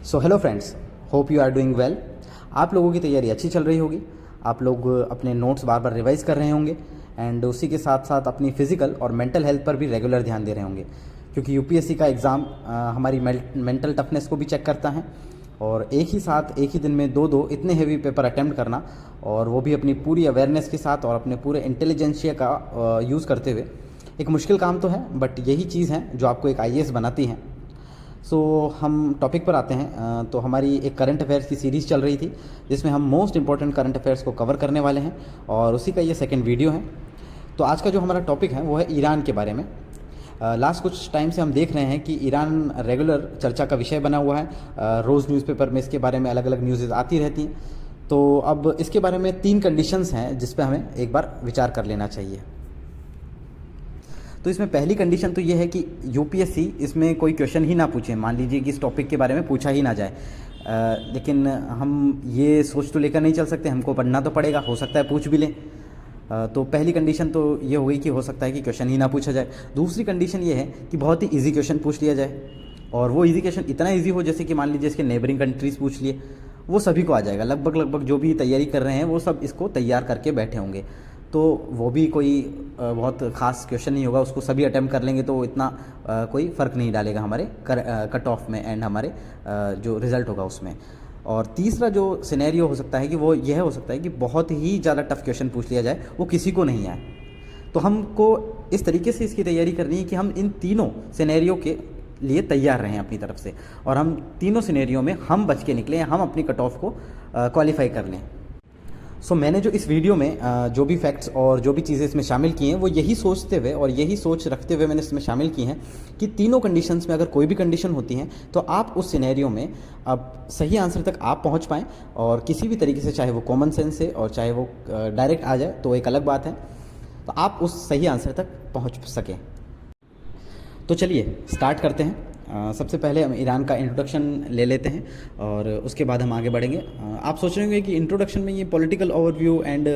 So hello friends, hope you are doing well. आप लोगों की तैयारी अच्छी चल रही होगी। आप लोग अपने नोट्स बार बार रिवाइज कर रहे होंगे एंड उसी के साथ साथ अपनी फिजिकल और मेंटल हेल्थ पर भी रेगुलर ध्यान दे रहे होंगे, क्योंकि यूपीएससी का एग्ज़ाम हमारी मेंटल टफनेस को भी चेक करता है। और एक ही साथ एक ही दिन में दो इतने हेवी पेपर अटैम्प्ट करना, और वो भी अपनी पूरी अवेयरनेस के साथ और अपने पूरे इंटेलिजेंशिया का यूज़ करते हुए, एक मुश्किल काम तो है, बट यही चीज़ है जो आपको एक आईएएस बनाती है। सो हम टॉपिक पर आते हैं। तो हमारी एक करंट अफेयर्स की सीरीज़ चल रही थी, जिसमें हम मोस्ट इंपॉर्टेंट करंट अफेयर्स को कवर करने वाले हैं, और उसी का ये सेकंड वीडियो है। तो आज का जो हमारा टॉपिक है वो है ईरान के बारे में। लास्ट कुछ टाइम से हम देख रहे हैं कि ईरान रेगुलर चर्चा का विषय बना हुआ है। रोज़ न्यूज़पेपर में इसके बारे में अलग अलग न्यूज़ आती रहती हैं। तो अब इसके बारे में 3 कंडीशंस हैं जिस पर हमें एक बार विचार कर लेना चाहिए। तो इसमें पहली कंडीशन तो ये है कि यूपीएससी इसमें कोई क्वेश्चन ही ना पूछे। मान लीजिए कि इस टॉपिक के बारे में पूछा ही ना जाए, लेकिन हम ये सोच तो लेकर नहीं चल सकते, हमको पढ़ना तो पड़ेगा, हो सकता है पूछ भी लें। तो पहली कंडीशन तो ये हो गई कि हो सकता है कि क्वेश्चन ही ना पूछा जाए। दूसरी कंडीशन ये है कि बहुत ही ईजी क्वेश्चन पूछ लिया जाए, और वो ईजी क्वेश्चन इतना ईजी हो जैसे कि मान लीजिए इसके नेबरिंग कंट्रीज़ पूछ लिए, वो सभी को आ जाएगा। लगभग जो भी तैयारी कर रहे हैं वो सब इसको तैयार करके बैठे होंगे, तो वो भी कोई बहुत ख़ास क्वेश्चन नहीं होगा, उसको सभी अटैम्प्ट कर लेंगे, तो इतना कोई फ़र्क नहीं डालेगा हमारे कट ऑफ में एंड हमारे जो रिज़ल्ट होगा उसमें। और तीसरा जो सिनेरियो हो सकता है कि वो यह हो सकता है कि बहुत ही ज़्यादा टफ क्वेश्चन पूछ लिया जाए, वो किसी को नहीं आए। तो हमको इस तरीके से इसकी तैयारी करनी है कि हम इन तीनों सिनेरियो के लिए तैयार रहें अपनी तरफ से, और हम तीनों सिनेरियो में हम बच के निकलें, हम अपनी कट ऑफ को क्वालिफाई कर लें। सो मैंने जो इस वीडियो में जो भी फैक्ट्स और जो भी चीज़ें इसमें शामिल की हैं, वो यही सोचते हुए और यही सोच रखते हुए मैंने इसमें शामिल की हैं कि तीनों कंडीशंस में अगर कोई भी कंडीशन होती हैं तो आप उस सिनेरियो में अब सही आंसर तक आप पहुंच पाएँ, और किसी भी तरीके से, चाहे वो कॉमन सेंस से और चाहे वो डायरेक्ट आ जाए तो एक अलग बात है, तो आप उस सही आंसर तक पहुँच सकें। तो चलिए स्टार्ट करते हैं। सबसे पहले हम ईरान का इंट्रोडक्शन ले लेते हैं और उसके बाद हम आगे बढ़ेंगे। आप सोच रहे होंगे कि इंट्रोडक्शन में ये पॉलिटिकल ओवरव्यू एंड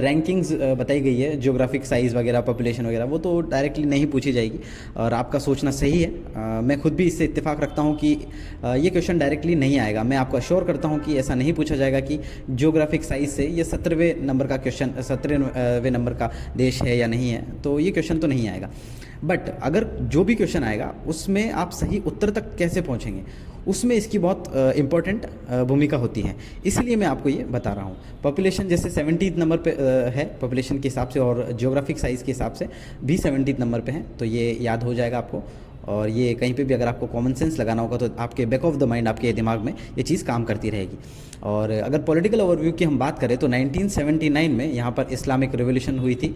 रैंकिंग्स बताई गई है, ज्योग्राफिक साइज़ वगैरह, पॉपुलेशन वगैरह, वो तो डायरेक्टली नहीं पूछी जाएगी, और आपका सोचना सही है। मैं खुद भी इससे इत्तेफाक रखता हूँ कि ये क्वेश्चन डायरेक्टली नहीं आएगा। मैं आपको अश्योर करता हूँ कि ऐसा नहीं पूछा जाएगा कि ज्योग्राफिक साइज़ से ये 17वें नंबर का क्वेश्चन, 17वें नंबर का देश है या नहीं है, तो ये क्वेश्चन तो नहीं आएगा। बट अगर जो भी क्वेश्चन आएगा उसमें आप सही उत्तर तक कैसे पहुंचेंगे, उसमें इसकी बहुत इंपॉर्टेंट भूमिका होती है, इसलिए मैं आपको ये बता रहा हूँ। पॉपुलेशन जैसे 70 नंबर पे है पॉपुलेशन के हिसाब से, और ज्योग्राफिक साइज़ के हिसाब से भी 70 नंबर पे है, तो ये याद हो जाएगा आपको। और ये कहीं पे भी अगर आपको कॉमन सेंस लगाना होगा तो आपके बैक ऑफ द माइंड, आपके दिमाग में ये चीज़ काम करती रहेगी। और अगर पॉलिटिकल ओवरव्यू की हम बात करें तो 1979 में यहाँ पर इस्लामिक रिवोल्यूशन हुई थी,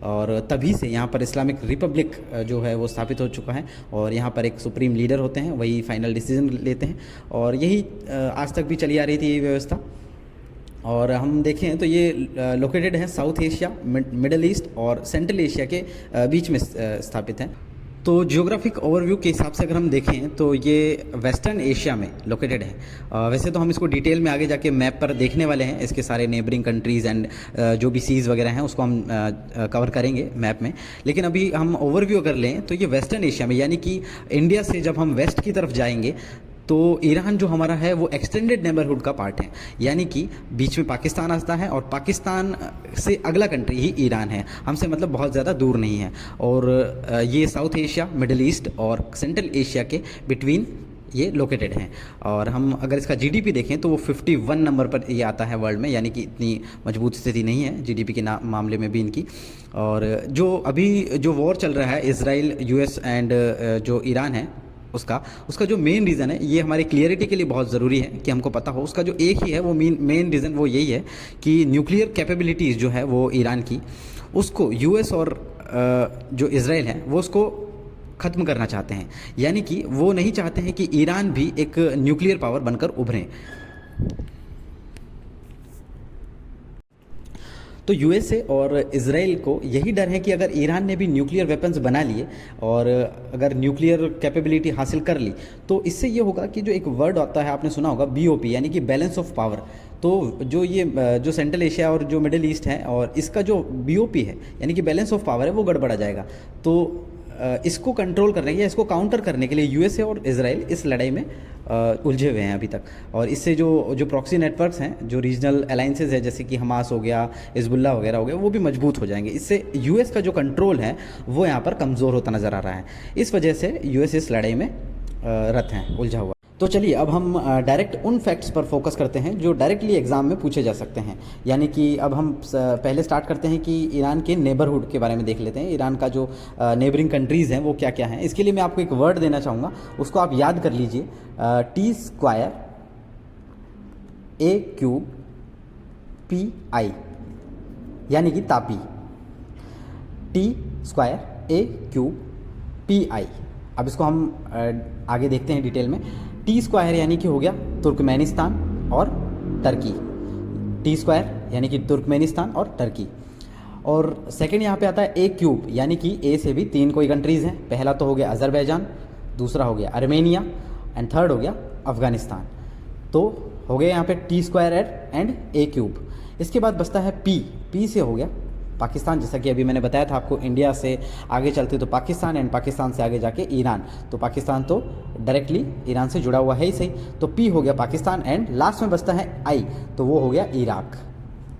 और तभी से यहाँ पर इस्लामिक रिपब्लिक जो है वो स्थापित हो चुका है, और यहाँ पर एक सुप्रीम लीडर होते हैं, वही फाइनल डिसीजन लेते हैं, और यही आज तक भी चली आ रही थी ये व्यवस्था। और हम देखें तो ये लोकेटेड है साउथ एशिया, मिडल ईस्ट और सेंट्रल एशिया के बीच में स्थापित है। तो ज्योग्राफिक ओवरव्यू के हिसाब से अगर हम देखें तो ये वेस्टर्न एशिया में लोकेटेड है। वैसे तो हम इसको डिटेल में आगे जाके मैप पर देखने वाले हैं, इसके सारे नेबरिंग कंट्रीज़ एंड जो भी सीज़ वगैरह हैं उसको हम कवर करेंगे मैप में, लेकिन अभी हम ओवरव्यू अगर लें तो ये वेस्टर्न एशिया में, यानी कि इंडिया से जब हम वेस्ट की तरफ जाएंगे तो ईरान जो हमारा है वो एक्सटेंडेड नेबरहुड का पार्ट है, यानी कि बीच में पाकिस्तान आता है, और पाकिस्तान से अगला कंट्री ही ईरान है, हमसे मतलब बहुत ज़्यादा दूर नहीं है। और ये साउथ एशिया, मिडिल ईस्ट और सेंट्रल एशिया के बिटवीन ये लोकेटेड हैं। और हम अगर इसका जीडीपी देखें तो वो 51 नंबर पर ये आता है वर्ल्ड में, यानी कि इतनी मजबूत स्थिति नहीं है जीडीपी के मामले में भी इनकी। और जो अभी जो वॉर चल रहा है इसराइल, यूएस एंड जो ईरान है उसका जो मेन रीज़न है, ये हमारी क्लियरिटी के लिए बहुत ज़रूरी है कि हमको पता हो। उसका जो एक ही है वो मेन रीज़न वो यही है कि न्यूक्लियर कैपेबिलिटीज़ जो है वो ईरान की, उसको यूएस और जो इसराइल है वो उसको ख़त्म करना चाहते हैं, यानी कि वो नहीं चाहते हैं कि ईरान भी एक न्यूक्लियर पावर बनकर उभरें। तो यूएसए और इजराइल को यही डर है कि अगर ईरान ने भी न्यूक्लियर वेपन्स बना लिए और अगर न्यूक्लियर कैपेबिलिटी हासिल कर ली, तो इससे ये होगा कि जो एक वर्ड आता है आपने सुना होगा बीओपी, यानी कि बैलेंस ऑफ पावर। तो जो ये जो सेंट्रल एशिया और जो मिडिल ईस्ट है और इसका जो बीओपी है यानी कि बैलेंस ऑफ पावर है वो गड़बड़ा जाएगा। तो इसको कंट्रोल करने या इसको काउंटर करने के लिए यूएसए और इजराइल इस लड़ाई में उलझे हुए हैं अभी तक। और इससे जो जो प्रॉक्सी नेटवर्क्स हैं, जो रीजनल अलाइंसेज है जैसे कि हमास हो गया, हिजबुल्लाह वगैरह हो गया, वो भी मजबूत हो जाएंगे। इससे यूएस का जो कंट्रोल है वो यहाँ पर कमज़ोर होता नज़र आ रहा है। इस वजह से यूएस इस लड़ाई में रत हैं, उलझा हुआ। तो चलिए अब हम डायरेक्ट उन फैक्ट्स पर फोकस करते हैं जो डायरेक्टली एग्जाम में पूछे जा सकते हैं। यानी कि अब हम पहले स्टार्ट करते हैं कि ईरान के नेबरहुड के बारे में देख लेते हैं। ईरान का जो नेबरिंग कंट्रीज़ हैं वो क्या क्या हैं। इसके लिए मैं आपको एक वर्ड देना चाहूँगा, उसको आप याद कर लीजिए। T² A³ PI, यानी कि तापी। T² A³ PI। अब इसको हम आगे देखते हैं डिटेल में। T² यानी कि हो गया तुर्कमेनिस्तान और टर्की। T² यानी कि तुर्कमेनिस्तान और टर्की। और सेकंड यहाँ पे आता है A³ यानी कि ए से भी 3 कोई कंट्रीज़ हैं। पहला तो हो गया अज़रबैजान, दूसरा हो गया आर्मेनिया एंड थर्ड हो गया अफ़गानिस्तान। तो हो गया यहाँ पे T² एंड A³। इसके बाद बचता है P से हो गया पाकिस्तान। जैसा कि अभी मैंने बताया था आपको, इंडिया से आगे चलते तो पाकिस्तान एंड पाकिस्तान से आगे जाके ईरान। तो पाकिस्तान तो डायरेक्टली ईरान से जुड़ा हुआ है ही सही। तो P हो गया पाकिस्तान एंड लास्ट में बचता है I, तो वो हो गया इराक।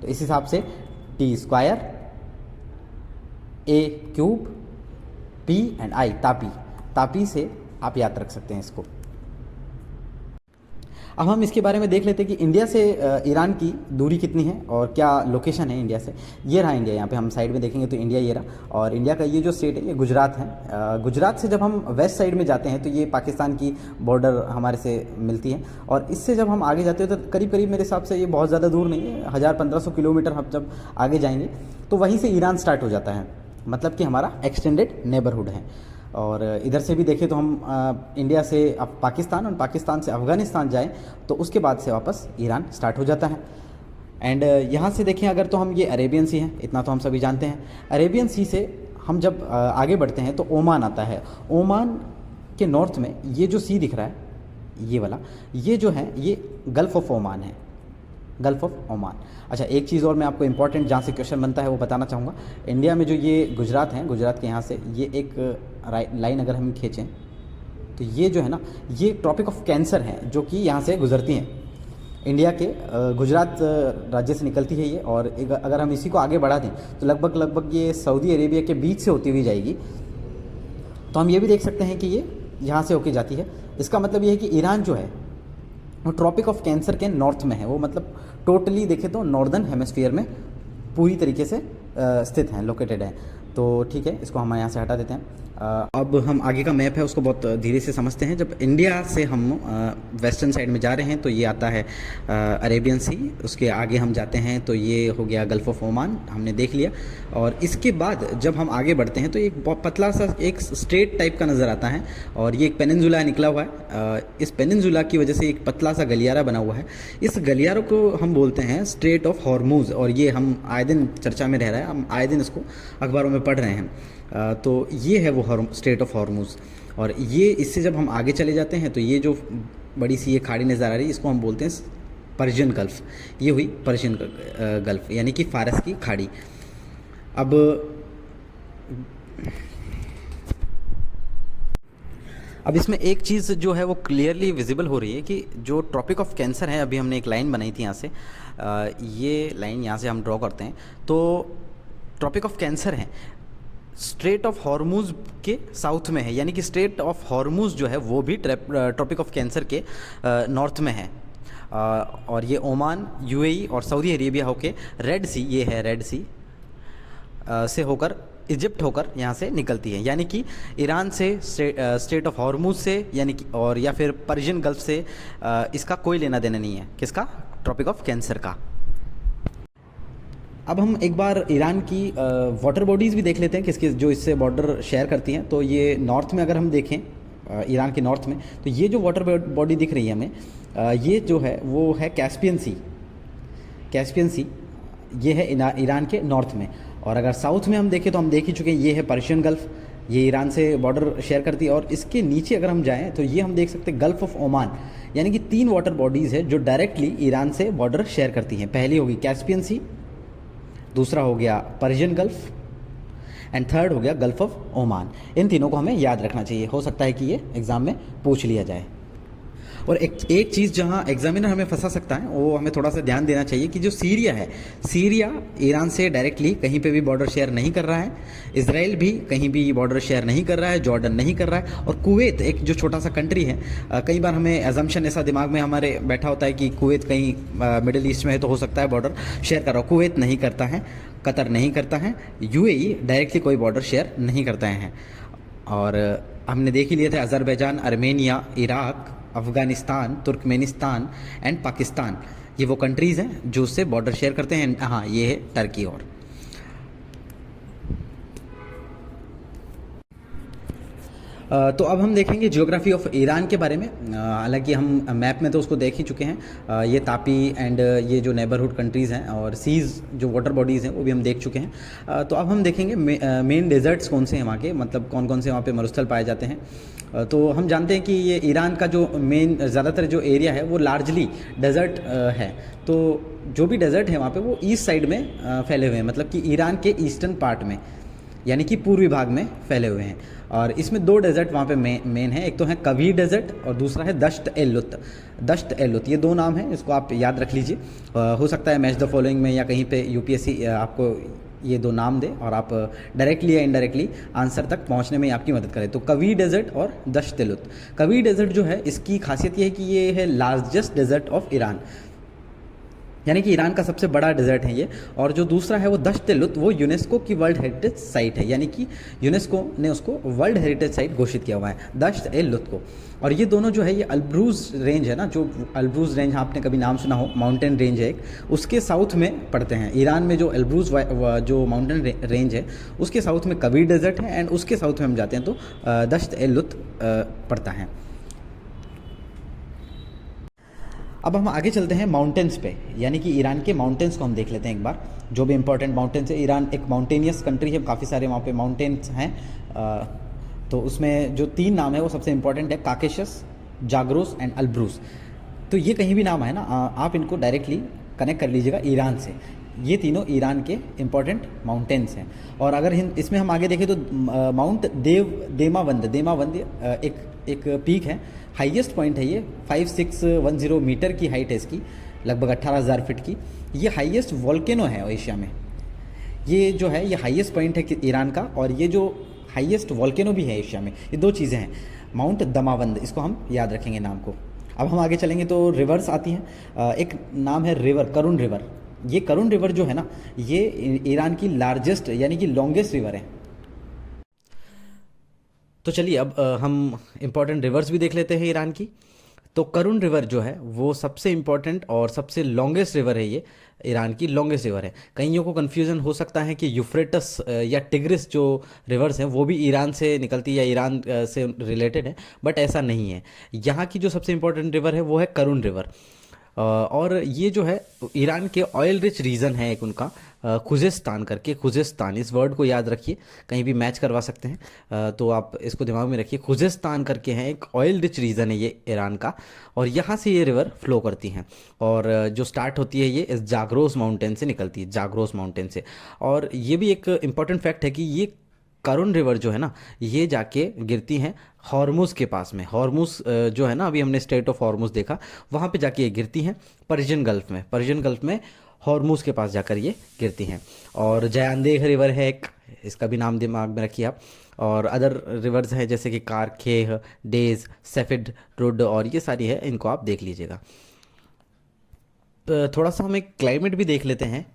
तो इस हिसाब से T² A³ P and I, Tapi से आप याद रख सकते हैं इसको। अब हम इसके बारे में देख लेते हैं कि इंडिया से ईरान की दूरी कितनी है और क्या लोकेशन है इंडिया से। ये रहा इंडिया, यहाँ पे हम साइड में देखेंगे तो इंडिया ये रहा। और इंडिया का ये जो स्टेट है ये गुजरात है। गुजरात से जब हम वेस्ट साइड में जाते हैं तो ये पाकिस्तान की बॉर्डर हमारे से मिलती है। और इससे जब हम आगे जाते हैं तो करीब करीब मेरे हिसाब से ये बहुत ज़्यादा दूर नहीं है, 1000-1500 किलोमीटर हम जब आगे जाएंगे तो वहीं से ईरान स्टार्ट हो जाता है। मतलब कि हमारा एक्सटेंडेड नेबरहुड है। और इधर से भी देखें तो हम इंडिया से अब पाकिस्तान और पाकिस्तान से अफ़गानिस्तान जाएं तो उसके बाद से वापस ईरान स्टार्ट हो जाता है। एंड यहाँ से देखें अगर तो हम ये अरेबियन सी हैं, इतना तो हम सभी जानते हैं। अरेबियन सी से हम जब आगे बढ़ते हैं तो ओमान आता है। ओमान के नॉर्थ में ये जो सी दिख रहा है ये वाला, ये जो है ये गल्फ़ ऑफ ओमान है, गल्फ़ ऑफ ओमान। अच्छा, एक चीज़ और मैं आपको इंपॉर्टेंट जहाँ से क्वेश्चन बनता है वो बताना चाहूँगा। इंडिया में जो ये गुजरात हैं, गुजरात के यहाँ से ये एक लाइन अगर हम खींचें तो ये जो है ना, ये ट्रॉपिक ऑफ कैंसर है जो कि यहाँ से गुजरती हैं। इंडिया के गुजरात राज्य से निकलती है ये। और अगर हम इसी को आगे बढ़ा दें तो लगभग ये सऊदी अरेबिया के बीच से होती हुई जाएगी। तो हम ये भी देख सकते हैं कि ये यहाँ से होके जाती है। इसका मतलब ये है कि ईरान जो है वो ट्रॉपिक ऑफ कैंसर के नॉर्थ में है। वो मतलब टोटली देखें तो नॉर्दर्न हेमिस्फीयर में पूरी तरीके से स्थित हैं, लोकेटेड है। तो ठीक है, इसको हम यहाँ से हटा देते हैं। अब हम आगे का मैप है उसको बहुत धीरे से समझते हैं। जब इंडिया से हम वेस्टर्न साइड में जा रहे हैं तो ये आता है अरेबियन सी। उसके आगे हम जाते हैं तो ये हो गया गल्फ़ ऑफ ओमान, हमने देख लिया। और इसके बाद जब हम आगे बढ़ते हैं तो एक बहुत पतला सा एक स्ट्रेट टाइप का नज़र आता है और ये एक पेनिनसुला निकला हुआ है। इस पेनिनसुला की वजह से एक पतला सा गलियारा बना हुआ है। इस गलियारे को हम बोलते हैं स्ट्रेट ऑफ हॉर्मूज़। और ये हम आए दिन चर्चा में रह रहा है, हम आए दिन इसको अखबारों में पढ़ रहे हैं। तो ये है वो स्ट्रेट ऑफ हॉर्मूज़। और ये इससे जब हम आगे चले जाते हैं तो ये जो बड़ी सी ये खाड़ी नज़र आ रही है इसको हम बोलते हैं पर्शियन गल्फ़। ये हुई पर्शियन गल्फ़ यानी कि फ़ारस की खाड़ी। अब इसमें एक चीज़ जो है वो क्लियरली विजिबल हो रही है कि जो ट्रॉपिक ऑफ कैंसर है, अभी हमने एक लाइन बनाई थी यहाँ से, ये लाइन यहाँ से हम ड्रॉ करते हैं तो ट्रॉपिक ऑफ कैंसर है स्ट्रेट ऑफ हॉर्मूज़ के साउथ में है। यानी कि स्ट्रेट ऑफ हॉर्मूज़ जो है वो भी ट्रॉपिक ऑफ कैंसर के नॉर्थ में है। और ये ओमान, यूएई और सऊदी अरेबिया होके रेड सी, ये है रेड सी से होकर इजिप्ट होकर यहाँ से निकलती है। यानी कि ईरान से स्ट्रेट ऑफ हॉर्मूज़ से यानी कि और या फिर पर्शियन गल्फ़ से इसका कोई लेना देना नहीं है। किसका? ट्रॉपिक ऑफ कैंसर का। अब हम एक बार ईरान की वाटर बॉडीज़ भी देख लेते हैं किसके जो इससे बॉर्डर शेयर करती हैं। तो ये नॉर्थ में अगर हम देखें ईरान के नॉर्थ में तो ये जो वाटर बॉडी दिख रही है हमें, ये जो है वो है कैस्पियन सी। कैस्पियन सी ये है ईरान के नॉर्थ में। और अगर साउथ में हम देखें तो हम देख ही चुके हैं, ये है पर्शियन गल्फ़, ये ईरान से बॉर्डर शेयर करती है। और इसके नीचे अगर हम जाएँ तो ये हम देख सकते हैं गल्फ़ ऑफ ओमान। यानी कि 3 वाटर बॉडीज़ है जो डायरेक्टली ईरान से बॉर्डर शेयर करती हैं। पहली होगी कैस्पियन सी, दूसरा हो गया पर्शियन गल्फ़ एंड थर्ड हो गया गल्फ ऑफ ओमान। इन तीनों को हमें याद रखना चाहिए, हो सकता है कि ये एग्ज़ाम में पूछ लिया जाए। और एक चीज़ जहाँ एग्जामिनर हमें फंसा सकता है वो हमें थोड़ा सा ध्यान देना चाहिए कि जो सीरिया है, सीरिया ईरान से डायरेक्टली कहीं पे भी बॉर्डर शेयर नहीं कर रहा है, इसराइल भी कहीं भी बॉर्डर शेयर नहीं कर रहा है, जॉर्डन नहीं कर रहा है, और कुवैत एक जो छोटा सा कंट्री है, कई बार हमें एजम्पशन ऐसा दिमाग में हमारे बैठा होता है कि कुवैत कहीं मिडिल ईस्ट में है तो हो सकता है बॉर्डर शेयर कर रहा हो। कुवैत नहीं करता है, कतर नहीं करता है, यूएई डायरेक्टली कोई बॉर्डर शेयर नहीं करता है। और हमने देख ही लिए थे Azerbaijan, Armenia, Iraq, Afghanistan, Turkmenistan and Pakistan, ये वो कंट्रीज़ हैं जो उससे बॉर्डर शेयर करते हैं। हाँ, ये है टर्की। और तो अब हम देखेंगे ज्योग्राफी ऑफ ईरान के बारे में। हालांकि हम मैप में तो उसको देख ही चुके हैं, ये तापी एंड ये जो नेबरहुड कंट्रीज़ हैं और सीज़ जो वाटर बॉडीज़ हैं वो भी हम देख चुके हैं। तो अब हम देखेंगे मेन डेजर्ट्स कौन से हैं वहाँ के, मतलब कौन कौन से वहाँ पे मरुस्थल पाए जाते हैं। तो हम जानते हैं कि ये ईरान का जो मेन ज़्यादातर जो एरिया है वो लार्जली डेजर्ट है। तो जो भी डेजर्ट है वहाँ पे वो ईस्ट साइड में फैले हुए हैं, मतलब कि ईरान के ईस्टर्न पार्ट में, यानी कि पूर्वी भाग में फैले हुए हैं। और इसमें दो डेजर्ट वहाँ पे मेन है, एक तो है कवी डेजर्ट और दूसरा है दश्त ए लुत। दश्त ए लुत, ये दो नाम हैं, इसको आप याद रख लीजिए। हो सकता है मैच द फॉलोइंग में या कहीं पे यूपीएससी आपको ये दो नाम दे और आप डायरेक्टली या इनडायरेक्टली आंसर तक पहुंचने में आपकी मदद करे। तो कवी डेजर्ट और दश्त ए लुत। कवी डेजर्ट जो है इसकी खासियत ये है कि ये है लार्जेस्ट डेजर्ट ऑफ ईरान, यानी कि ईरान का सबसे बड़ा डेजर्ट है ये। और जो दूसरा है वो दश्त ए लुत, वो यूनेस्को की वर्ल्ड हेरिटेज साइट है, यानी कि यूनेस्को ने उसको वर्ल्ड हेरिटेज साइट घोषित किया हुआ है दश्त ए लुत को। और ये दोनों जो है ये अल्ब्रूज रेंज है ना, जो अल्ब्रूज रेंज आपने कभी नाम सुना हो, माउंटेन रेंज है एक, उसके साउथ में पड़ते हैं। ईरान में जो अल्ब्रूज जो माउंटेन रेंज है उसके साउथ में कबीर डेजर्ट है, एंड उसके साउथ में हम जाते हैं तो दश्त ए लुत पड़ता है। अब हम आगे चलते हैं माउंटेन्स पे, यानी कि ईरान के माउंटेन्स को हम देख लेते हैं एक बार, जो भी इंपॉर्टेंट माउंटेन्स है। ईरान एक माउंटेनियस कंट्री है, काफ़ी सारे वहाँ पे माउंटेन्स हैं। तो उसमें जो तीन नाम है वो सबसे इंपॉर्टेंट है, काकेशस, जाग्रोस एंड अल्ब्रूज। तो ये कहीं भी नाम है ना, आप इनको डायरेक्टली कनेक्ट कर लीजिएगा ईरान से। ये तीनों ईरान के इम्पॉर्टेंट माउंटेन्स हैं। और अगर इसमें हम आगे देखें तो माउंट देमावंद एक पीक है, हाईएस्ट पॉइंट है ये, 5610 मीटर की हाइट है इसकी, लगभग 18,000 फीट की। ये हाईएस्ट वॉल्केनो है एशिया में। ये जो है ये हाईएस्ट पॉइंट है ईरान का, और ये जो हाईएस्ट वॉल्केनो भी है एशिया में। ये दो चीज़ें हैं, माउंट दमावंद, इसको हम याद रखेंगे नाम को। अब हम आगे चलेंगे तो रिवर्स आती हैं। एक नाम है रिवर, करुण रिवर। ये करुण रिवर जो है ना, ये ईरान की लार्जेस्ट यानी कि लॉन्गेस्ट रिवर है। तो चलिए अब हम इम्पॉर्टेंट रिवर्स भी देख लेते हैं ईरान की। तो करुण रिवर जो है वो सबसे इम्पॉर्टेंट और सबसे लॉन्गेस्ट रिवर है, ये ईरान की लॉन्गेस्ट रिवर है। कईयों को कन्फ्यूज़न हो सकता है कि यूफ्रेटस या टिग्रिस जो रिवर्स हैं वो भी ईरान से निकलती है या ईरान से रिलेटेड है, बट ऐसा नहीं है। यहाँ की जो सबसे इम्पॉर्टेंट रिवर है वो है करुण रिवर। और ये जो है ईरान के ऑयल रिच रीजन है एक उनका, खुजेस्तान करके, खुजेस्तान, इस वर्ड को याद रखिए, कहीं भी मैच करवा सकते हैं, तो आप इसको दिमाग में रखिए। खुजेस्तान करके हैं, एक ऑयल रिच रीजन है ये ईरान का, और यहाँ से ये रिवर फ्लो करती हैं। और जो स्टार्ट होती है ये इस जाग्रोस माउंटेन से निकलती है, जाग्रोस माउंटेन से। और ये भी एक इम्पॉर्टेंट फैक्ट है कि ये करुण रिवर जो है ना, ये जाके गिरती हैं हॉर्मुज़ के पास में। हॉर्मुज़ जो है ना, अभी हमने स्टेट ऑफ हॉर्मुज़ देखा, वहाँ पे जाके ये गिरती हैं पर्शियन गल्फ में। पर्शियन गल्फ में हॉर्मुज़ के पास जाकर ये गिरती हैं। और जयांदेह रिवर है एक, इसका भी नाम दिमाग में रखिए आप। और अदर रिवर्स हैं जैसे कि कारखेह, डेज, सेफिड, रुड, और ये सारी है, इनको आप देख लीजिएगा। थोड़ा सा हम एक क्लाइमेट भी देख लेते हैं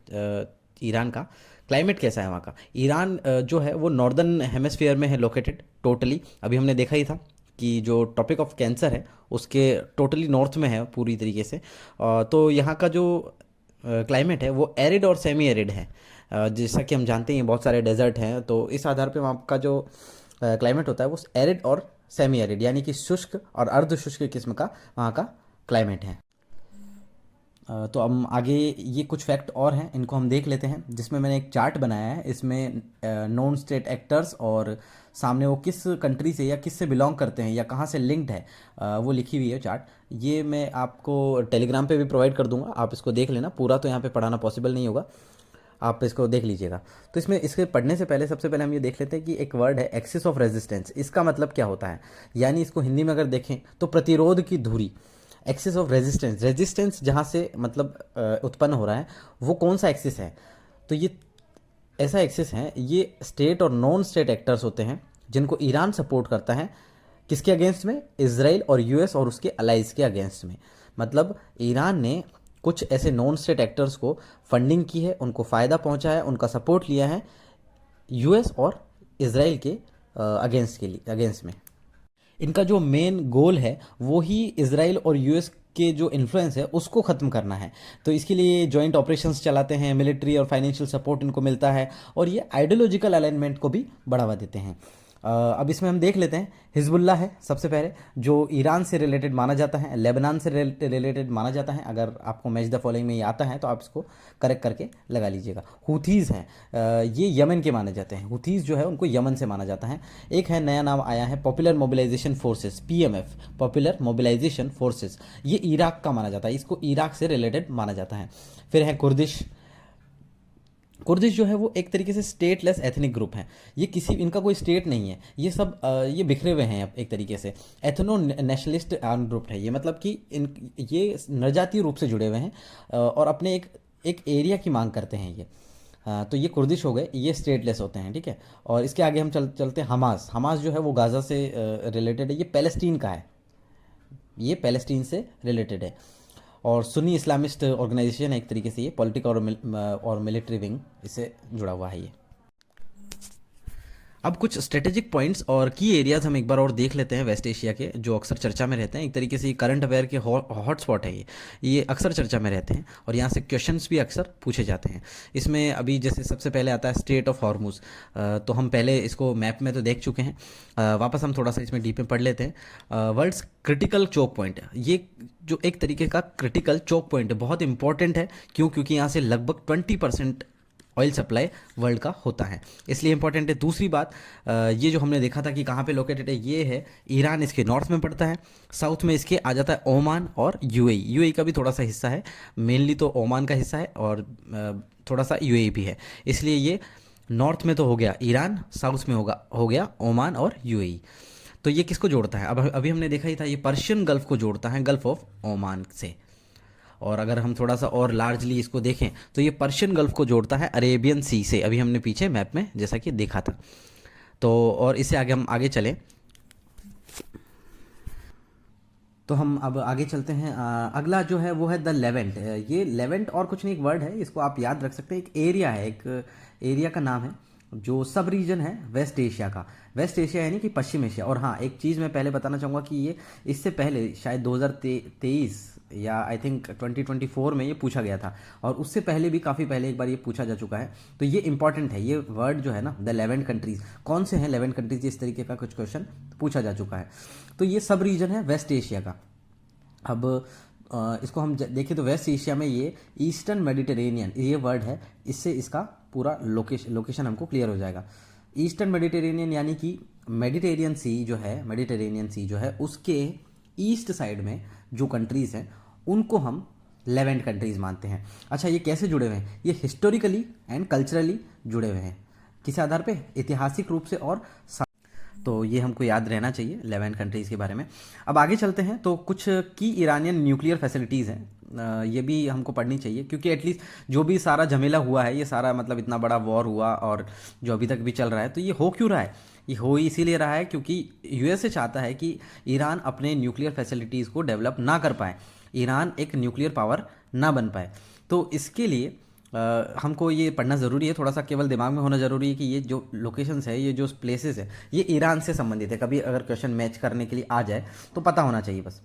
ईरान का। क्लाइमेट कैसा है वहाँ का। ईरान जो है वो नॉर्दर्न हेमिस्फीयर में है लोकेटेड टोटली। अभी हमने देखा ही था कि जो टॉपिक ऑफ कैंसर है उसके टोटली नॉर्थ में है पूरी तरीके से। तो यहाँ का जो क्लाइमेट है वो एरिड और सेमी एरिड है। जैसा कि हम जानते हैं बहुत सारे डेजर्ट हैं, तो इस आधार पे वहाँ का जो क्लाइमेट होता है वो एरिड और सेमी एरिड, यानी कि शुष्क और अर्ध शुष्क किस्म का वहाँ का क्लाइमेट है। तो हम आगे ये कुछ फैक्ट और हैं, इनको हम देख लेते हैं, जिसमें मैंने एक चार्ट बनाया है। इसमें नॉन स्टेट एक्टर्स और सामने वो किस कंट्री से या किस से बिलोंग करते हैं या कहाँ से लिंक्ड है, वो लिखी हुई है चार्ट। ये मैं आपको टेलीग्राम पे भी प्रोवाइड कर दूंगा, आप इसको देख लेना। पूरा तो यहाँ पे पढ़ाना पॉसिबल नहीं होगा। आप इसको देख लीजिएगा। तो इसमें इसके पढ़ने से पहले सबसे पहले हम ये देख लेते हैं कि एक वर्ड है एक्सिस ऑफ रेजिस्टेंस, इसका मतलब क्या होता है। यानी इसको हिंदी में अगर देखें तो प्रतिरोध की धुरी। एक्सिस ऑफ रेजिस्टेंस, रेजिस्टेंस जहाँ से मतलब उत्पन्न हो रहा है वो कौन सा एक्सिस है, तो ये ऐसा एक्सिस है, ये स्टेट और नॉन स्टेट एक्टर्स होते हैं जिनको ईरान सपोर्ट करता है। किसके अगेंस्ट में? इजराइल और यूएस और उसके अलाइज के अगेंस्ट में। मतलब ईरान ने कुछ ऐसे नॉन स्टेट एक्टर्स को फंडिंग की है, उनको फ़ायदा पहुंचा है, उनका सपोर्ट लिया है यूएस और इजराइल के अगेंस्ट में। इनका जो मेन गोल है वो ही इजराइल और यूएस के जो इन्फ्लुएंस है उसको ख़त्म करना है। तो इसके लिए जॉइंट ऑपरेशंस चलाते हैं, मिलिट्री और फाइनेंशियल सपोर्ट इनको मिलता है, और ये आइडियोलॉजिकल अलाइनमेंट को भी बढ़ावा देते हैं। अब इसमें हम देख लेते हैं। हिजबुल्ला है सबसे पहले, जो ईरान से रिलेटेड माना जाता है, लेबनान से रिलेटेड माना जाता है। अगर आपको मैच द फॉलोइंग में ये आता है तो आप इसको करेक्ट करके लगा लीजिएगा। हुथीज़ हैं, ये यमन के माने जाते हैं। हुथीज़ जो है उनको यमन से माना जाता है। एक है नया नाम आया है popular mobilization forces, PMF, popular mobilization forces, ये इराक का माना जाता है, इसको इराक से रिलेटेड माना जाता है। फिर है कुर्दिश। कुर्दिश जो है वो एक तरीके से स्टेटलेस एथनिक ग्रुप है, ये किसी, इनका कोई स्टेट नहीं है, ये सब ये बिखरे हुए हैं एक तरीके से। एथनो नेशनलिस्ट आर्म ग्रुप है ये, मतलब कि इन ये नरजातीय रूप से जुड़े हुए हैं और अपने एक एरिया की मांग करते हैं ये। तो ये कुर्दिश हो गए, ये स्टेटलेस होते हैं, ठीक है। और इसके आगे हम चलते हैं हमास। हमास जो है वो गाज़ा से रिलेटेड है, ये पैलेस्टीन का है, ये पैलेस्टीन से रिलेटेड है। और सुन्नी इस्लामिस्ट ऑर्गेनाइजेशन है एक तरीके से, ये पॉलिटिकल और मिलिट्री विंग इससे जुड़ा हुआ है ये। अब कुछ स्ट्रेटेजिक पॉइंट्स और की एरियाज़ हम एक बार और देख लेते हैं वेस्ट एशिया के, जो अक्सर चर्चा में रहते हैं। एक तरीके से ये करंट अफेयर के हॉट स्पॉट है ये अक्सर चर्चा में रहते हैं और यहाँ से क्वेश्चंस भी अक्सर पूछे जाते हैं। इसमें अभी जैसे सबसे पहले आता है स्ट्रेट ऑफ हॉर्मुज, तो हम पहले इसको मैप में तो देख चुके हैं, वापस हम थोड़ा सा इसमें डीप में पढ़ लेते हैं। वर्ल्ड्स क्रिटिकल चोक पॉइंट, ये जो एक तरीके का क्रिटिकल चोक पॉइंट है, बहुत इंपॉर्टेंट है। क्यों? क्योंकि यहाँ से लगभग 20% ऑयल सप्लाई वर्ल्ड का होता है, इसलिए इंपॉर्टेंट है। दूसरी बात, ये जो हमने देखा था कि कहाँ पे लोकेटेड है, ये है ईरान, इसके नॉर्थ में पड़ता है। साउथ में इसके आ जाता है ओमान और यूएई, यूएई का भी थोड़ा सा हिस्सा है, मेनली तो ओमान का हिस्सा है और थोड़ा सा यूएई भी है। इसलिए ये नॉर्थ में तो हो गया ईरान, साउथ में हो गया ओमान और यूएई। तो ये किसको जोड़ता है? अब अभी हमने देखा ही था, ये पर्शियन गल्फ को जोड़ता है, गल्फ ऑफ ओमान से। और अगर हम थोड़ा सा और लार्जली इसको देखें तो ये पर्शियन गल्फ को जोड़ता है अरेबियन सी से, अभी हमने पीछे मैप में जैसा कि देखा था। तो और इससे आगे हम आगे चलें तो हम अब आगे चलते हैं। अगला जो है वो है द लेवेंट। ये लेवेंट और कुछ नहीं, एक वर्ड है, इसको आप याद रख सकते हैं, एक एरिया है, एक एरिया का नाम है जो सब रीजन है वेस्ट एशिया का। वेस्ट एशिया यानी कि पश्चिम एशिया। और हाँ, एक चीज़ मैं पहले बताना चाहूँगा कि ये इससे पहले शायद 2023 या आई थिंक 2024 में ये पूछा गया था, और उससे पहले भी काफ़ी पहले एक बार ये पूछा जा चुका है। तो ये इंपॉर्टेंट है, ये वर्ड जो है ना, द 11 कंट्रीज़, कौन से हैं 11 कंट्रीज, इस तरीके का कुछ क्वेश्चन पूछा जा चुका है। तो ये सब रीजन है वेस्ट एशिया का। अब इसको हम देखें तो वेस्ट एशिया में ये ईस्टर्न मेडिटेरेनियन ये वर्ड है, इससे इसका पूरा लोकेशन हमको क्लियर हो जाएगा। ईस्टर्न मेडिटेरेनियन यानी कि मेडिटेरियन सी जो है उसके ईस्ट साइड में जो कंट्रीज़ हैं उनको हम लेवेंट कंट्रीज़ मानते हैं। अच्छा, ये कैसे जुड़े हुए हैं? ये हिस्टोरिकली एंड कल्चरली जुड़े हुए हैं। किस आधार पे? ऐतिहासिक रूप से और तो ये हमको याद रहना चाहिए लेवेंट कंट्रीज़ के बारे में। अब आगे चलते हैं तो कुछ की ईरानियन न्यूक्लियर फैसिलिटीज़ हैं, ये भी हमको पढ़नी चाहिए, क्योंकि एटलीस्ट जो भी सारा झमेला हुआ है, ये सारा मतलब इतना बड़ा वॉर हुआ और जो अभी तक भी चल रहा है, तो ये हो क्यों रहा है? ये हो इसीलिए रहा है क्योंकि यूएसए चाहता है कि ईरान अपने न्यूक्लियर फैसिलिटीज़ को डेवलप ना कर पाए, ईरान एक न्यूक्लियर पावर ना बन पाए। तो इसके लिए हमको ये पढ़ना ज़रूरी है, थोड़ा सा केवल दिमाग में होना ज़रूरी है कि ये जो लोकेशंस है, ये जो प्लेसेस है, ये ईरान से संबंधित है। कभी अगर क्वेश्चन मैच करने के लिए आ जाए तो पता होना चाहिए बस।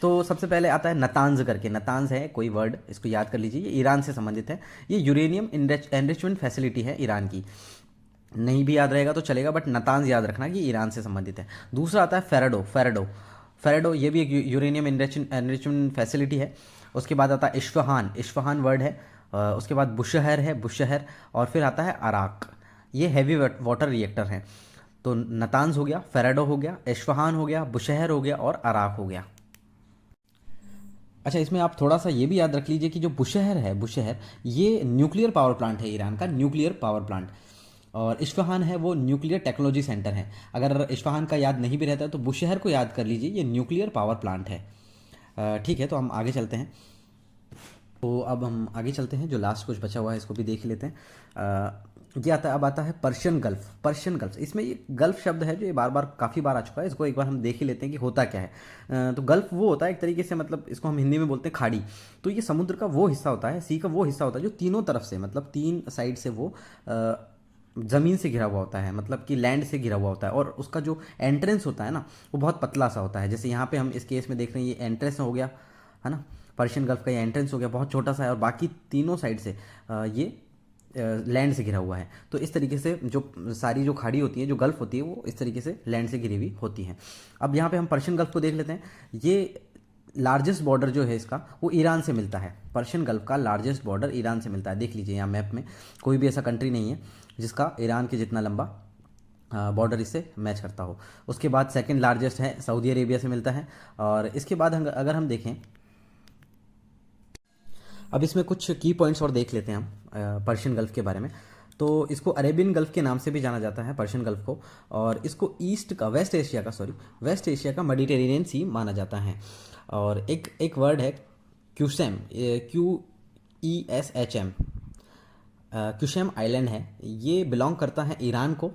तो सबसे पहले आता है नतांज करके, नतांज है कोई वर्ड, इसको याद कर लीजिए, ये ईरान से संबंधित है। ये यूरेनियम एनरिचमेंट फैसिलिटी है ईरान की, नहीं भी याद रहेगा तो चलेगा, बट नतांज याद रखना कि ईरान से संबंधित है। दूसरा आता है फेरेडो, ये भी एक यूरेनियम एनरिचमेंट फैसिलिटी है। उसके बाद आता है इस्फहान वर्ड है। उसके बाद बुशहर, और फिर आता है अराक, ये हैवी वाटर रिएक्टर हैं। तो नतांज हो गया, फेरेडो हो गया, इस्फहान हो गया, बुशहर हो गया और अराक हो गया। अच्छा, इसमें आप थोड़ा सा ये भी याद रख लीजिए कि जो बुशहर है, बुशहर ये न्यूक्लियर पावर प्लांट है, ईरान का न्यूक्लियर पावर प्लांट। और इस्फ़हान है वो न्यूक्लियर टेक्नोलॉजी सेंटर है। अगर इस्फ़हान का याद नहीं भी रहता है तो बुशहर को याद कर लीजिए, ये न्यूक्लियर पावर प्लांट है। ठीक है, तो हम आगे चलते हैं। तो अब हम आगे चलते हैं, जो लास्ट कुछ बचा हुआ है इसको भी देख लेते हैं। ये आता है, अब आता है पर्शियन गल्फ। पर्शियन गल्फ, इसमें ये गल्फ शब्द है जो ये बार बार काफ़ी बार आ चुका है, इसको एक बार हम देख ही लेते हैं कि होता क्या है। तो गल्फ वो होता है एक तरीके से, मतलब इसको हम हिंदी में बोलते हैं खाड़ी। तो ये समुद्र का वो हिस्सा होता है, सी का वो हिस्सा होता है जो तीनों तरफ से, मतलब तीन साइड से वो ज़मीन से घिरा हुआ होता है, मतलब कि लैंड से घिरा हुआ होता है। और उसका जो एंट्रेंस होता है ना, वो बहुत पतला सा होता है। जैसे यहाँ पे हम इस केस में देख रहे हैं, ये एंट्रेंस हो गया है ना, पर्शियन गल्फ का ये एंट्रेंस हो गया, बहुत छोटा सा है, और बाकी तीनों साइड से ये लैंड से घिरा हुआ है। तो इस तरीके से जो सारी जो खाड़ी होती है, जो गल्फ होती है, वो इस तरीके से लैंड से घिरी हुई होती हैं। अब यहाँ पे हम पर्शियन गल्फ को देख लेते हैं। ये लार्जेस्ट बॉर्डर जो है इसका, वो ईरान से मिलता है। पर्शियन गल्फ का लार्जेस्ट बॉर्डर ईरान से मिलता है। देख लीजिए यहाँ मैप में कोई भी ऐसा कंट्री नहीं है जिसका ईरान के जितना लंबा बॉर्डर इससे मैच करता हो। उसके बाद सेकंड लार्जेस्ट है, सऊदी अरेबिया से मिलता है। और इसके बाद अगर हम देखें, अब इसमें कुछ की पॉइंट्स और देख लेते हैं हम पर्शियन गल्फ के बारे में। तो इसको अरेबियन गल्फ के नाम से भी जाना जाता है, पर्शियन गल्फ को। और इसको वेस्ट एशिया का मेडिटेरेनियन सी माना जाता है। और एक वर्ड है क्यूशेम, QESHM, क्यूशेम आइलैंड है। ये बिलोंग करता है ईरान को,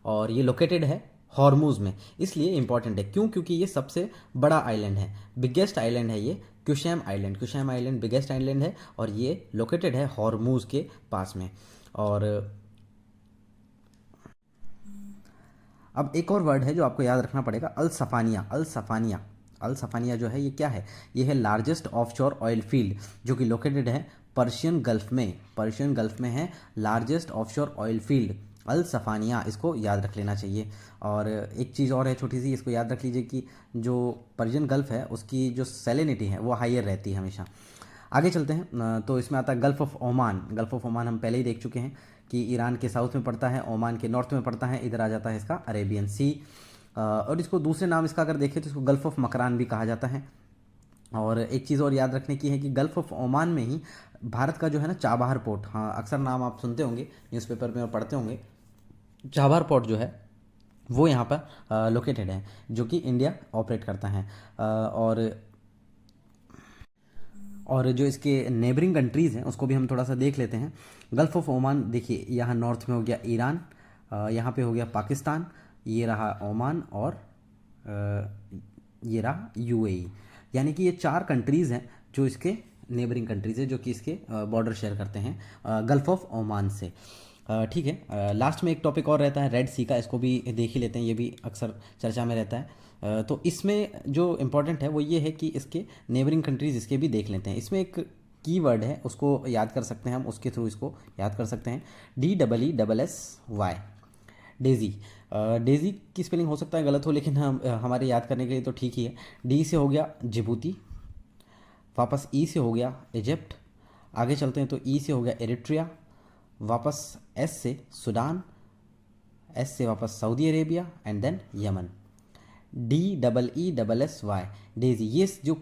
और ये लोकेटेड है हॉर्मूज में। इसलिए इंपॉर्टेंट है, क्यों? क्योंकि ये सबसे बड़ा आइलैंड है, बिगेस्ट आइलैंड है ये, क्यूशेम आइलैंड। क्यूशेम आइलैंड बिगेस्ट आइलैंड है, और ये लोकेटेड है हॉर्मूज के पास में। और अब एक और वर्ड है जो आपको याद रखना पड़ेगा, अल सफानिया। अल सफानिया, अल सफानिया जो है ये क्या है? ये है लार्जेस्ट ऑफशोर ऑयल फील्ड, जो कि लोकेटेड है पर्शियन गल्फ में। पर्शियन गल्फ में है लार्जेस्ट ऑफशोर ऑयल फील्ड, अल सफानिया। इसको याद रख लेना चाहिए। और एक चीज़ और है छोटी सी, इसको याद रख लीजिए कि जो पर्शियन गल्फ है उसकी जो सैलिनिटी है वो हायर रहती है हमेशा। आगे चलते हैं, तो इसमें आता है gulf of Oman. Gulf of Oman हम पहले ही देख चुके हैं कि ईरान के साउथ में पड़ता है, ओमान के नॉर्थ में पड़ता है, इधर आ जाता है इसका अरेबियन सी। और इसको दूसरे नाम इसका अगर देखें तो इसको गल्फ ऑफ मकरान भी कहा जाता है। और एक चीज़ और याद रखने की है कि गल्फ ऑफ ओमान में ही भारत का जो है ना चाबहार पोर्ट, हाँ अक्सर नाम आप सुनते होंगे न्यूज़पेपर में और पढ़ते होंगे, चाबहार पोर्ट जो है वो यहाँ पर लोकेटेड है, जो कि इंडिया ऑपरेट करता है। और जो इसके नेबरिंग कंट्रीज़ हैं उसको भी हम थोड़ा सा देख लेते हैं। गल्फ ऑफ ओमान देखिए, यहाँ नॉर्थ में हो गया ईरान, यहाँ पे हो गया पाकिस्तान, ये रहा ओमान, और ये रहा UAE। यानी कि ये 4 कंट्रीज़ हैं जो इसके नेबरिंग कंट्रीज़ है, जो कि इसके बॉर्डर शेयर करते हैं गल्फ ऑफ ओमान से। ठीक है, लास्ट में एक टॉपिक और रहता है रेड सी का, इसको भी देख ही लेते हैं, ये भी अक्सर चर्चा में रहता है। तो इसमें जो इम्पोर्टेंट है वो ये है कि इसके नेबरिंग कंट्रीज़ इसके भी देख लेते हैं। इसमें एक की वर्ड है, उसको याद कर सकते हैं हम, उसके थ्रू इसको याद कर सकते हैं, DEESSY, डेज़ी। डेज़ी की स्पेलिंग हो सकता है गलत हो, लेकिन हम हमारे याद करने के लिए तो ठीक ही है। D से हो गया जिबूती, वापस E से हो गया इजिप्ट, आगे चलते हैं तो E से हो गया एरिट्रिया, वापस S से सूडान, S से वापस Saudi Arabia, and then Yemen. DEESSY, Daisy. ये जो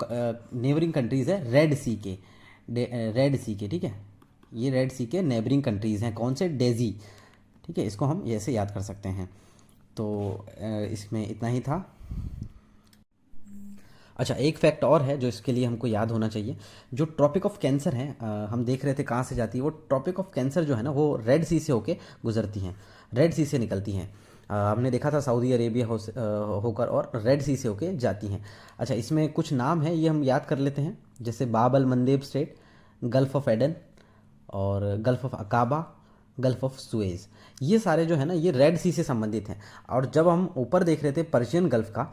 नेबरिंग कंट्रीज़ है रेड सी के, ठीक है, ये रेड सी के नेबरिंग कंट्रीज़ हैं। कौन से? डेज़ी। ठीक है, इसको हम ऐसे याद कर सकते हैं। तो इसमें इतना ही था। अच्छा, एक फैक्ट और है जो इसके लिए हमको याद होना चाहिए। जो ट्रॉपिक ऑफ कैंसर है, हम देख रहे थे कहाँ से जाती है, वो ट्रॉपिक ऑफ कैंसर जो है ना वो रेड सी से होके गुजरती हैं, रेड सी से निकलती हैं। हमने देखा था सऊदी अरेबिया होकर और रेड सी से होके जाती हैं। अच्छा, इसमें कुछ नाम है ये हम याद कर लेते हैं, जैसे बाब अल मंदेब स्ट्रेट, गल्फ ऑफ एडन, और gulf of Aqaba, gulf of Suez. ये सारे जो है ना ये रेड सी से संबंधित हैं। और जब हम ऊपर देख रहे थे पर्शियन गल्फ का,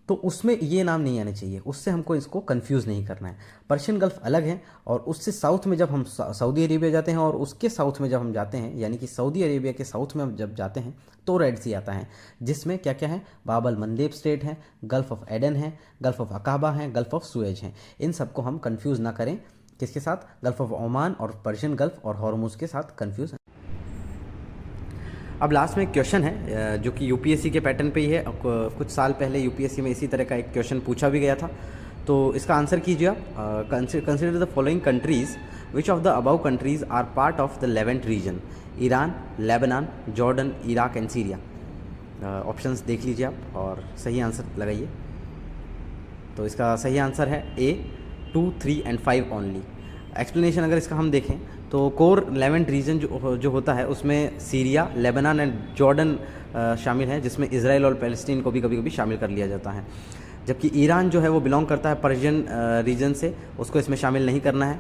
तो उसमें ये नाम नहीं आने चाहिए, उससे हमको इसको कंफ्यूज नहीं करना है। पर्शियन गल्फ अलग है, और उससे साउथ में जब हम सऊदी अरेबिया जाते हैं, और उसके साउथ में जब हम जाते हैं, यानी कि सऊदी अरेबिया के साउथ में हम जब जाते हैं तो रेड सी आता है, जिसमें क्या क्या है? बाब अल मंदेब स्ट्रेट है, गल्फ ऑफ एडन है, गल्फ ऑफ अकाबा है, गल्फ ऑफ सुएज है। इन सबको हम कंफ्यूज ना करें, किसके साथ? गल्फ ऑफ ओमान और पर्शियन गल्फ और हॉर्मुज के साथ कंफ्यूज। अब लास्ट में एक क्वेश्चन है जो कि यूपीएससी के पैटर्न पे ही है। कुछ साल पहले यूपीएससी में इसी तरह का एक क्वेश्चन पूछा भी गया था। तो इसका आंसर कीजिए आप। Consider the following countries, which of the above countries are part of the Levant region, Iran, Lebanon, Jordan, Iraq and Syria. Options देख लीजिए आप और सही आंसर लगाइए। तो इसका सही आंसर है ए 2, 3 एंड 5 ओनली। एक्सप्लेनेशन अगर इसका हम देखें तो कोर लेवेंट रीजन जो होता है उसमें सीरिया, लेबनान एंड जॉर्डन शामिल है, जिसमें इजराइल और पैलेस्टीन को भी कभी कभी शामिल कर लिया जाता है। जबकि ईरान जो है वो बिलोंग करता है पर्शियन रीजन से, उसको इसमें शामिल नहीं करना है।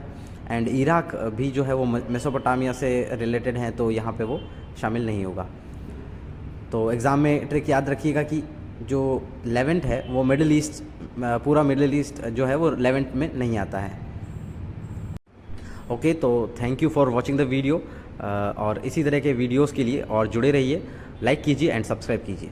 एंड इराक भी जो है वो मेसोपोटामिया से रिलेटेड है, तो यहाँ पे वो शामिल नहीं होगा। तो एग्ज़ाम में ट्रिक याद रखिएगा कि जो लेवेंट है वो मिडिल ईस्ट, पूरा मिडिल ईस्ट जो है वो लेवेंट में नहीं आता है। ओके, तो thank you for watching the video, और इसी तरह के वीडियोस के लिए और जुड़े रहिए, लाइक कीजिए एंड सब्सक्राइब कीजिए।